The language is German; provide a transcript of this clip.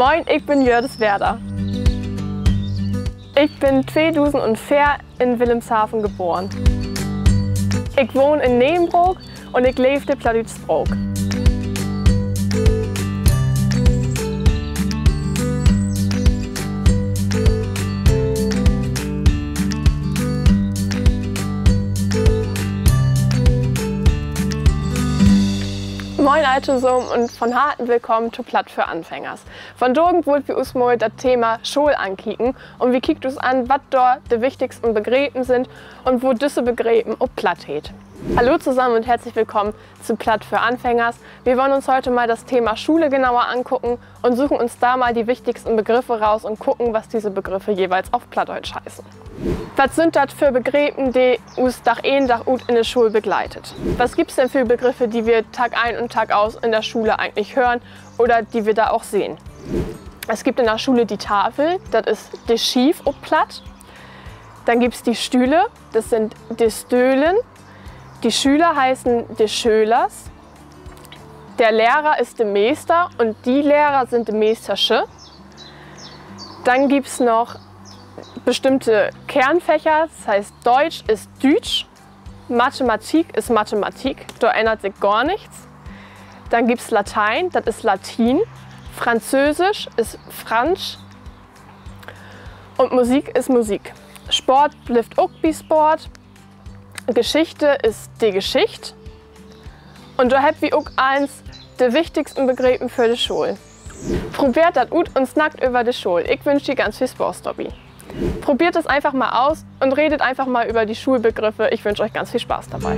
Moin, ich bin Jördis Werder. Ich bin 2004 in Wilhelmshaven geboren. Ich wohne in Neenbroek und ich lebe in Plattdütsbroek. Moin Altesum und von harten Willkommen zu Platt für Anfängers. Von Dogen wollt wir uns mal das Thema Schul ankicken und wir kicken uns an, was dort die wichtigsten Begriffen sind und wo diese Begriffen auch Platt heet. Hallo zusammen und herzlich willkommen zu Platt für Anfängers. Wir wollen uns heute mal das Thema Schule genauer angucken und suchen uns da mal die wichtigsten Begriffe raus und gucken, was diese Begriffe jeweils auf Plattdeutsch heißen. Was sind das für Begriffe, die uns Tag ein, Tag ut in der Schule begleitet? Was gibt es denn für Begriffe, die wir Tag ein und Tag aus in der Schule eigentlich hören oder die wir da auch sehen? Es gibt in der Schule die Tafel, das ist die Schief und Platt. Dann gibt es die Stühle, das sind die Stöhlen. Die Schüler heißen die Schölers. Der Lehrer ist der Meister und die Lehrer sind die Meistersche. Dann gibt es noch bestimmte Kernfächer, das heißt Deutsch ist Dütsch, Mathematik ist Mathematik, da ändert sich gar nichts. Dann gibt es Latein, das ist Latin, Französisch ist Fransch und Musik ist Musik. Sport bleibt auch wie Sport, Geschichte ist die Geschichte und da habt wir auch eins der wichtigsten Begriffe für die Schule. Probiert das gut und snackt über die Schule. Ich wünsche dir ganz viel Spaß dabei. Probiert es einfach mal aus und redet einfach mal über die Schulbegriffe. Ich wünsche euch ganz viel Spaß dabei.